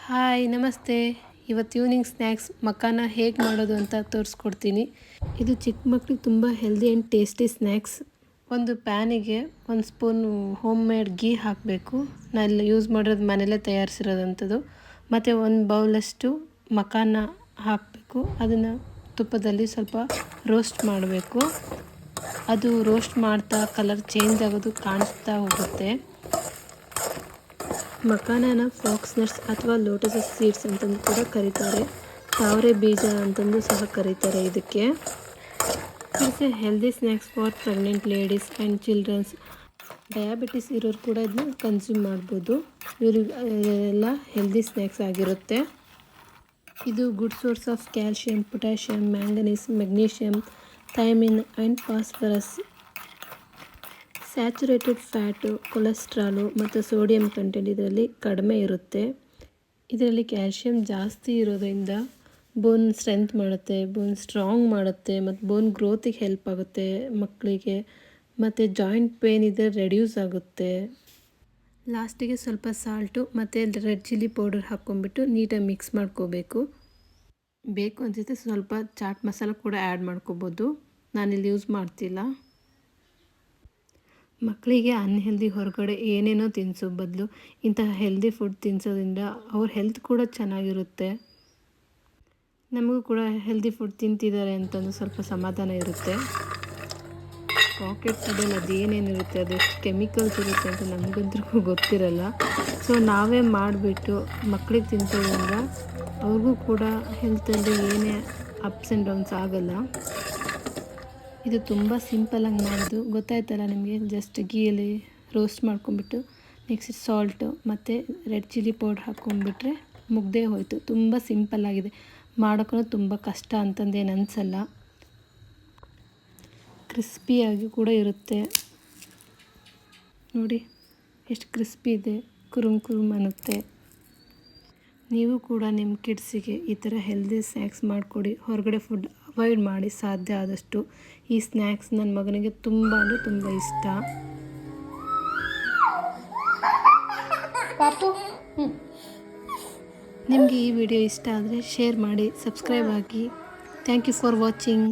Hi ನಮಸ್ತೆ. ಇವತ್ತು evening snacks ಮಕಾನ ಹೇಗೆ ಮಾಡೋದು ಅಂತ ತೋರಿಸ್ಕೊಡ್ತೀನಿ. ಇದು ಚಿಕ್ಕ ಮಕ್ಕಳಿಗೆ ತುಂಬ ಹೆಲ್ದಿ ಆ್ಯಂಡ್ ಟೇಸ್ಟಿ ಸ್ನ್ಯಾಕ್ಸ್. ಒಂದು ಪ್ಯಾನಿಗೆ 1 ಸ್ಪೂನು ಹೋಮ್ ಮೇಡ್ ಗೀ ಹಾಕಬೇಕು. ನಾನು ಯೂಸ್ ಮಾಡಿರೋದು ಮನೇಲೇ ತಯಾರಿಸಿರೋದಂಥದ್ದು. ಮತ್ತು 1 ಬೌಲಷ್ಟು ಮಕಾನ ಹಾಕಬೇಕು. ಅದನ್ನು ತುಪ್ಪದಲ್ಲಿ ಸ್ವಲ್ಪ ರೋಸ್ಟ್ ಮಾಡಬೇಕು. ಅದು ರೋಸ್ಟ್ ಮಾಡ್ತಾ ಕಲರ್ ಚೇಂಜ್ ಆಗೋದು ಕಾಣಿಸ್ತಾ ಹೋಗುತ್ತೆ. ಮಕಾನನ ಫಾಕ್ಸ್ ನಟ್ಸ್ ಅಥವಾ ಲೋಟಸ್ ಸೀಡ್ಸ್ ಅಂತಂದು ಕೂಡ ಕರೀತಾರೆ. ತಾವರೆ ಬೀಜ ಅಂತಂದು ಸಹ ಕರೀತಾರೆ ಇದಕ್ಕೆ. It's a healthy snacks for pregnant ladies and childrens. Diabetes ಇರೋರು ಕೂಡ ಇದನ್ನ ಕನ್ಸ್ಯೂಮ್ ಮಾಡ್ಬೋದು. ಇವರಿಗೆಲ್ಲ ಹೆಲ್ದಿ ಸ್ನ್ಯಾಕ್ಸ್ ಆಗಿರುತ್ತೆ. ಇದು good source of calcium, potassium, manganese, magnesium, thymine and phosphorus. Saturated fat, cholesterol ಮತ್ತು ಸೋಡಿಯಂ ಕಂಟೆಂಟ್ ಇದರಲ್ಲಿ ಕಡಿಮೆ ಇರುತ್ತೆ. ಇದರಲ್ಲಿ ಕ್ಯಾಲ್ಶಿಯಂ ಜಾಸ್ತಿ ಇರೋದ್ರಿಂದ ಬೋನ್ ಸ್ಟ್ರೆಂತ್ ಮಾಡುತ್ತೆ, ಬೋನ್ ಸ್ಟ್ರಾಂಗ್ ಮಾಡುತ್ತೆ ಮತ್ತು ಬೋನ್ ಗ್ರೋತಿಗೆ ಹೆಲ್ಪ್ ಆಗುತ್ತೆ ಮಕ್ಕಳಿಗೆ. ಮತ್ತು ಜಾಯಿಂಟ್ ಪೇನ್ ಇದೆ ರೆಡ್ಯೂಸ್ ಆಗುತ್ತೆ. ಲಾಸ್ಟಿಗೆ ಸ್ವಲ್ಪ ಸಾಲ್ಟು ಮತ್ತು ರೆಡ್ ಚಿಲ್ಲಿ ಪೌಡರ್ ಹಾಕ್ಕೊಂಬಿಟ್ಟು ನೀಟಾಗಿ ಮಿಕ್ಸ್ ಮಾಡ್ಕೋಬೇಕು. ಬೇಕು ಅನಿಸುತ್ತೆ ಸ್ವಲ್ಪ ಚಾಟ್ ಮಸಾಲ ಕೂಡ ಆ್ಯಡ್ ಮಾಡ್ಕೋಬೋದು. ನಾನಿಲ್ಲಿ ಯೂಸ್ ಮಾಡ್ತಿಲ್ಲ. ಮಕ್ಕಳಿಗೆ ಅನ್ಹೆಲ್ದಿ ಹೊರಗಡೆ ಏನೇನೋ ತಿನ್ನಿಸೋ ಬದಲು ಇಂತಹ ಹೆಲ್ದಿ ಫುಡ್ ತಿನ್ನಿಸೋದ್ರಿಂದ ಅವ್ರ ಹೆಲ್ತ್ ಕೂಡ ಚೆನ್ನಾಗಿರುತ್ತೆ. ನಮಗೂ ಕೂಡ ಹೆಲ್ದಿ ಫುಡ್ ತಿಂತಿದ್ದಾರೆ ಅಂತಂದು ಸ್ವಲ್ಪ ಸಮಾಧಾನ ಇರುತ್ತೆ. ಪಾಕೆಟ್ ಫುಡ್ಡಲ್ಲಿ ಅದೇನೇನಿರುತ್ತೆ, ಅದೆಷ್ಟು ಕೆಮಿಕಲ್ಸ್ ಇರುತ್ತೆ ಅಂತ ನಮಗಂತೂ ಗೊತ್ತಿರಲ್ಲ. ಸೊ ನಾವೇ ಮಾಡಿಬಿಟ್ಟು ಮಕ್ಕಳಿಗೆ ತಿನ್ನಿಸೋದ್ರಿಂದ ಅವ್ರಿಗೂ ಕೂಡ ಹೆಲ್ತಲ್ಲಿ ಏನೇ ಅಪ್ಸ್ ಆ್ಯಂಡ್ ಡೌನ್ಸ್ ಆಗೋಲ್ಲ. ಇದು ತುಂಬ ಸಿಂಪಲಾಗಿ ಮಾಡೋದು ಗೊತ್ತಾಯ್ತಲ್ಲ ನಿಮಗೆ. ಜಸ್ಟ್ ಗೀಯಲ್ಲಿ ರೋಸ್ಟ್ ಮಾಡ್ಕೊಂಬಿಟ್ಟು ನೆಕ್ಸ್ಟ್ ಸಾಲ್ಟು ಮತ್ತು ರೆಡ್ ಚಿಲ್ಲಿ ಪೌಡ್ರ್ ಹಾಕ್ಕೊಂಡ್ಬಿಟ್ರೆ ಮುಗ್ದೇ ಹೋಯಿತು. ತುಂಬ ಸಿಂಪಲ್ಲಾಗಿದೆ, ಮಾಡೋಕ್ಕೂ ತುಂಬ ಕಷ್ಟ ಅಂತಂದೇನು ಅನಿಸಲ್ಲ. ಕ್ರಿಸ್ಪಿಯಾಗಿ ಕೂಡ ಇರುತ್ತೆ ನೋಡಿ, ಎಷ್ಟು ಕ್ರಿಸ್ಪಿ ಇದೆ, ಕುರುಮ್ ಕುರುಮ್ ಅನ್ನುತ್ತೆ. ನೀವು ಕೂಡ ನಿಮ್ಮ ಕಿಡ್ಸಿಗೆ ಈ ಥರ ಹೆಲ್ದಿ ಸ್ನ್ಯಾಕ್ಸ್ ಮಾಡಿಕೊಡಿ. ಹೊರಗಡೆ ಫುಡ್ ಅವಾಯ್ಡ್ ಮಾಡಿ ಸಾಧ್ಯ ಆದಷ್ಟು. ಈ ಸ್ನ್ಯಾಕ್ಸ್ ನನ್ನ ಮಗನಿಗೆ ತುಂಬ ಅಂದರೆ ತುಂಬ ಇಷ್ಟ. ಪಾಪು ನಿಮಗೆ ಈ ವಿಡಿಯೋ ಇಷ್ಟ ಆದರೆ ಶೇರ್ ಮಾಡಿ, ಸಬ್ಸ್ಕ್ರೈಬ್ ಆಗಿ. Thank you for watching.